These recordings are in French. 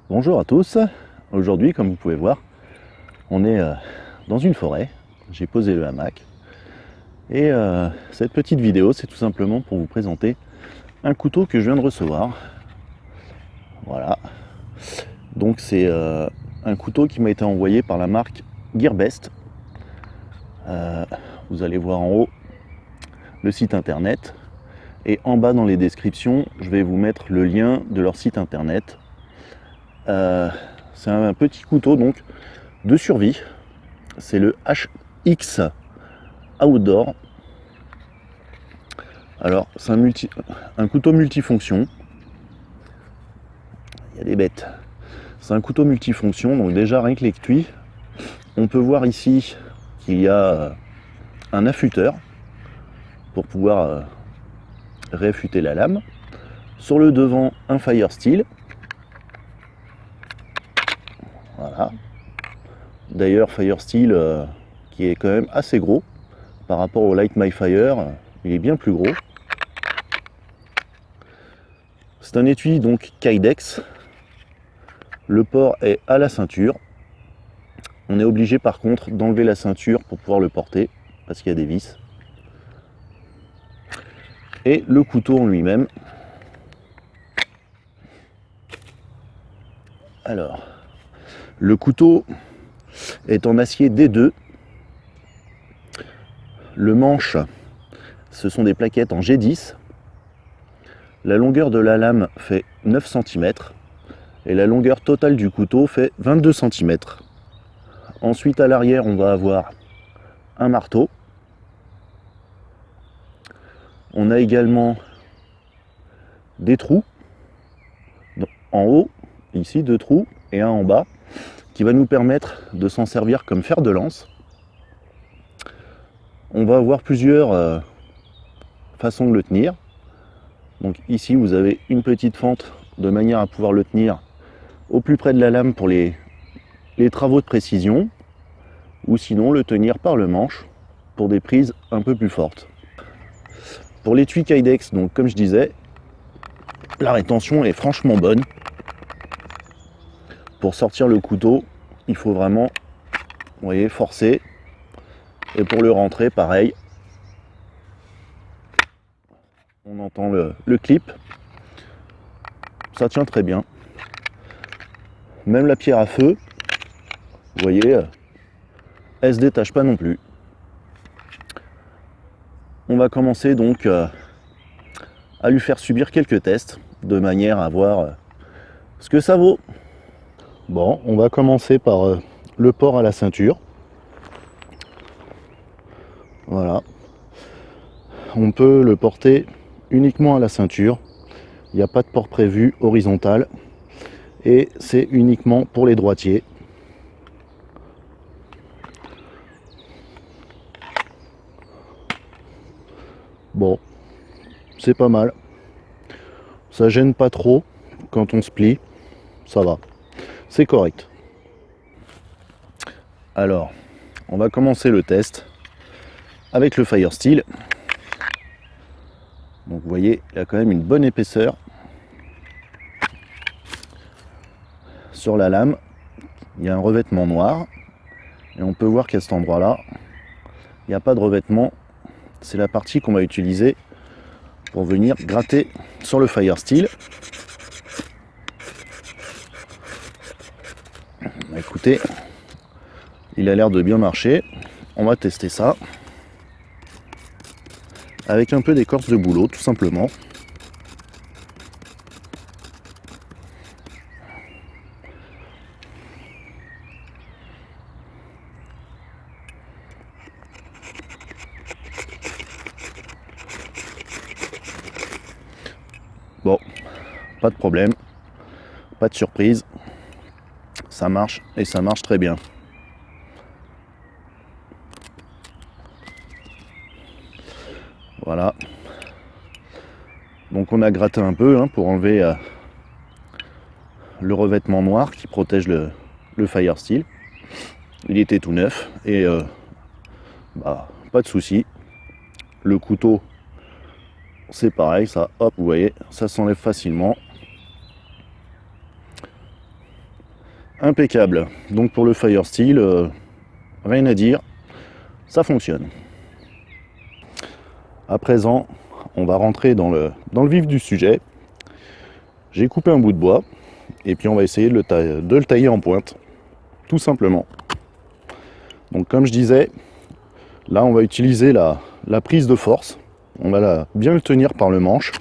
Bonjour à tous, aujourd'hui comme vous pouvez voir on est dans une forêt, j'ai posé le hamac et cette petite vidéo c'est tout simplement pour vous présenter un couteau que je viens de recevoir. Voilà, donc c'est un couteau qui m'a été envoyé par la marque Gearbest. Vous allez voir en haut le site internet et en bas dans les descriptions je vais vous mettre le lien de leur site internet. C'est un petit couteau donc de survie, c'est le HX Outdoor. Alors c'est un couteau multifonction, il y a des bêtes, c'est un couteau multifonction, donc déjà rien que l'étui, on peut voir ici qu'il y a un affûteur pour pouvoir réaffûter la lame, sur le devant un fire steel. Voilà. D'ailleurs Fire Steel qui est quand même assez gros par rapport au Light My Fire, il est bien plus gros. C'est un étui donc Kydex. Le port est à la ceinture. On est obligé par contre d'enlever la ceinture pour pouvoir le porter parce qu'il y a des vis. Et le couteau en lui-même. Alors, le couteau est en acier D2. Le manche, ce sont des plaquettes en G10. La longueur de la lame fait 9 cm et la longueur totale du couteau fait 22 cm. Ensuite à l'arrière on va avoir un marteau. On a également des trous en haut, ici 2 trous et un en bas, qui va nous permettre de s'en servir comme fer de lance. On va avoir plusieurs façons de le tenir. Donc ici vous avez une petite fente de manière à pouvoir le tenir au plus près de la lame pour les travaux de précision, ou sinon le tenir par le manche pour des prises un peu plus fortes. Pour l'étui Kydex, donc comme je disais, la rétention est franchement bonne. Pour sortir le couteau, il faut vraiment, vous voyez, forcer. Et pour le rentrer, pareil. On entend le clip. Ça tient très bien. Même la pierre à feu, vous voyez, elle se détache pas non plus. On va commencer donc à lui faire subir quelques tests de manière à voir ce que ça vaut. Bon, on va commencer par le port à la ceinture. Voilà. On peut le porter uniquement à la ceinture. Il n'y a pas de port prévu horizontal. Et c'est uniquement pour les droitiers. Bon, c'est pas mal. Ça gêne pas trop quand on se plie. Ça va. C'est correct. Alors, on va commencer le test avec le Fire Steel. Donc vous voyez, il y a quand même une bonne épaisseur sur la lame. Il y a un revêtement noir. Et on peut voir qu'à cet endroit-là, il n'y a pas de revêtement. C'est la partie qu'on va utiliser pour venir gratter sur le Fire Steel. Écoutez, il a l'air de bien marcher. On va tester ça avec un peu d'écorce de bouleau, tout simplement. Bon, pas de problème, pas de surprise. Ça marche et ça marche très bien. Voilà. Donc on a gratté un peu pour enlever le revêtement noir qui protège le Fire Steel. Il était tout neuf et pas de souci. Le couteau, c'est pareil, ça, hop, vous voyez, ça s'enlève facilement. impeccable. Donc pour le Firesteel, rien à dire, ça fonctionne. À présent, on va rentrer dans le vif du sujet. J'ai coupé un bout de bois et puis on va essayer de le tailler en pointe, tout simplement. Donc comme je disais, là on va utiliser la prise de force. On va bien le tenir par le manche.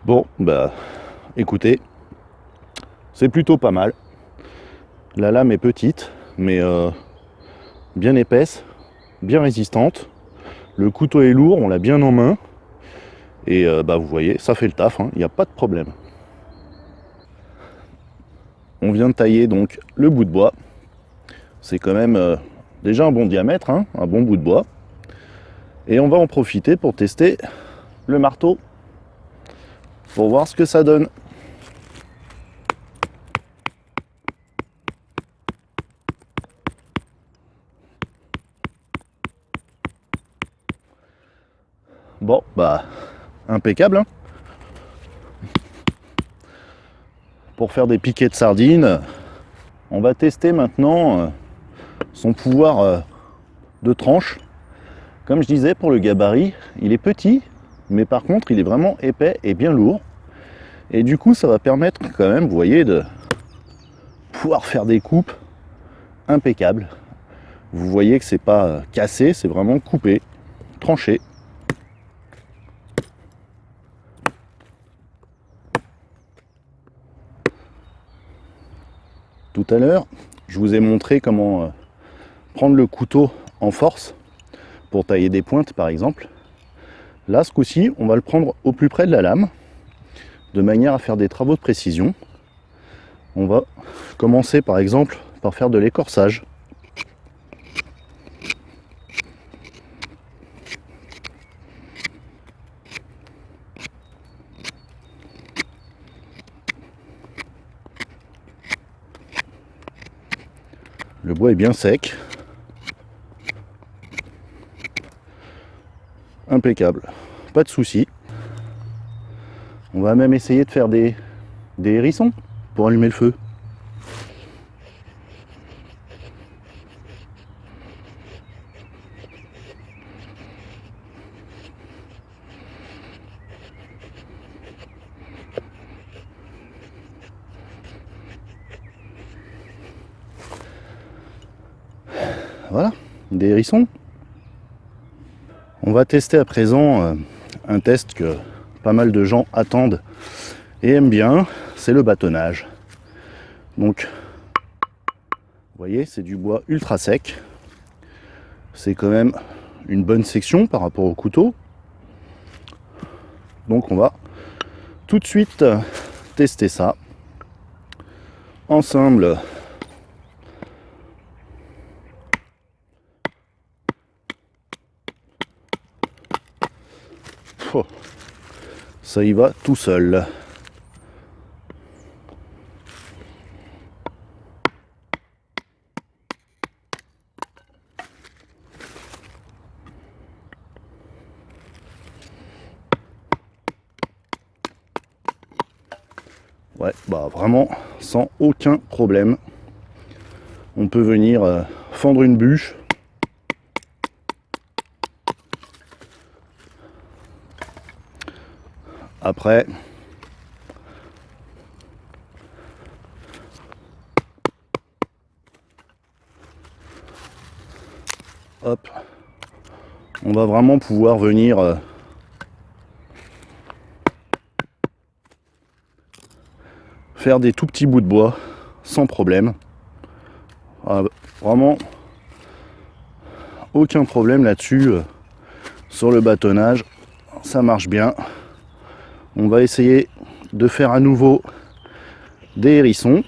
Bon, bah écoutez, c'est plutôt pas mal. La lame est petite, mais bien épaisse, bien résistante. Le couteau est lourd, on l'a bien en main. Et bah vous voyez, ça fait le taf, il n'y a pas de problème. On vient de tailler donc le bout de bois. C'est quand même déjà un bon diamètre, un bon bout de bois. Et on va en profiter pour tester le marteau, pour voir ce que ça donne. Bon, bah, impeccable. Pour faire des piquets de sardines, on va tester maintenant son pouvoir de tranche. Comme je disais, pour le gabarit, il est petit, mais par contre, il est vraiment épais et bien lourd. Et du coup, ça va permettre quand même, vous voyez, de pouvoir faire des coupes impeccables. Vous voyez que c'est pas cassé, c'est vraiment coupé, tranché. Tout à l'heure, je vous ai montré comment prendre le couteau en force pour tailler des pointes par exemple. Là, ce coup-ci, on va le prendre au plus près de la lame, de manière à faire des travaux de précision. On va commencer par exemple par faire de l'écorçage. Le bois est bien sec. Impeccable, pas de souci. On va même essayer de faire des hérissons pour allumer le feu. Voilà, des hérissons. On va tester à présent un test que pas mal de gens attendent et aiment bien, c'est le bâtonnage. Donc, vous voyez, c'est du bois ultra sec. C'est quand même une bonne section par rapport au couteau. Donc on va tout de suite tester ça ensemble. Oh, ça y va tout seul. Ouais, bah vraiment sans aucun problème. On peut venir fendre une bûche. Après, hop, on va vraiment pouvoir venir faire des tout petits bouts de bois sans problème. Vraiment aucun problème là-dessus. Sur le bâtonnage, ça marche bien. On va essayer de faire à nouveau des hérissons.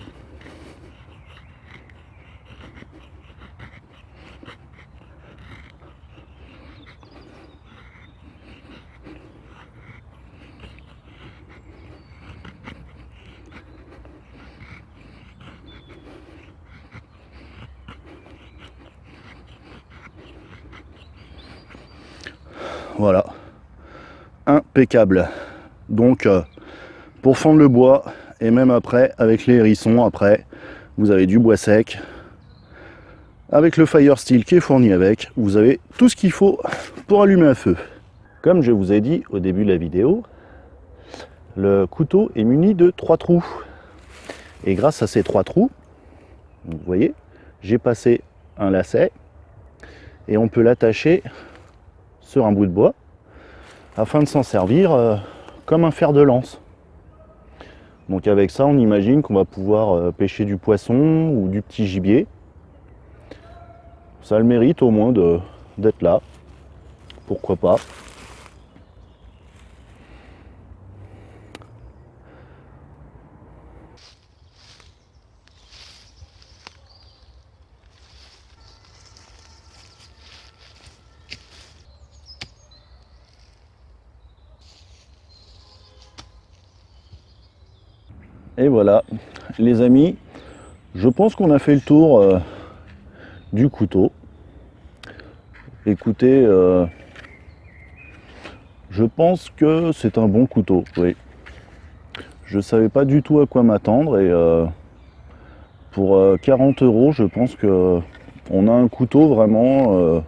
Voilà, impeccable. Donc pour fendre le bois, et même après avec les hérissons, après vous avez du bois sec. Avec le Fire Steel qui est fourni avec, vous avez tout ce qu'il faut pour allumer un feu. Comme je vous ai dit au début de la vidéo, le couteau est muni de 3 trous. Et grâce à ces 3 trous, vous voyez, j'ai passé un lacet et on peut l'attacher sur un bout de bois afin de s'en servir comme un fer de lance. Donc avec ça, on imagine qu'on va pouvoir pêcher du poisson ou du petit gibier. Ça a le mérite au moins d'être là. Pourquoi pas. Et voilà, les amis, je pense qu'on a fait le tour du couteau. Écoutez, je pense que c'est un bon couteau, oui. Je ne savais pas du tout à quoi m'attendre et pour 40 €, je pense que on a un couteau vraiment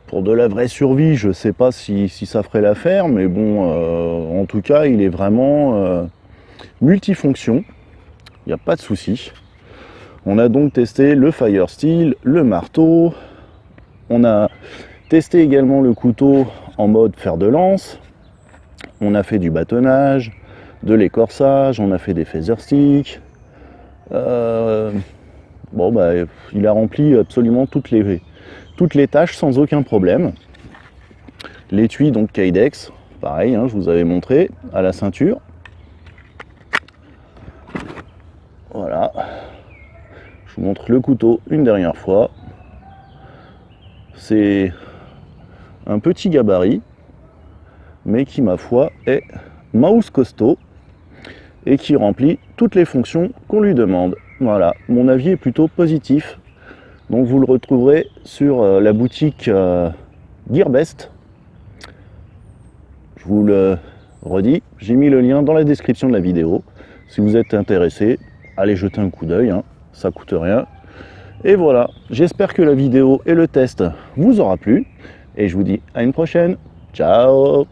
pour de la vraie survie. Je ne sais pas si ça ferait l'affaire, mais bon, en tout cas, il est vraiment multifonction. Il n'y a pas de souci. On a donc testé le Fire Steel, le marteau. On a testé également le couteau en mode fer de lance. On a fait du bâtonnage, de l'écorçage, on a fait des feather sticks. Bon, bah, il a rempli absolument toutes les tâches sans aucun problème. L'étui donc Kydex, pareil, hein, je vous avais montré, à la ceinture. Voilà. Je vous montre le couteau une dernière fois. C'est un petit gabarit, mais qui, ma foi, est mouse costaud et qui remplit toutes les fonctions qu'on lui demande. Voilà, mon avis est plutôt positif. Donc vous le retrouverez sur la boutique Gearbest. Je vous le redis, j'ai mis le lien dans la description de la vidéo. Si vous êtes intéressé, allez jeter un coup d'œil, hein, ça coûte rien. Et voilà, j'espère que la vidéo et le test vous aura plu. Et je vous dis à une prochaine. Ciao!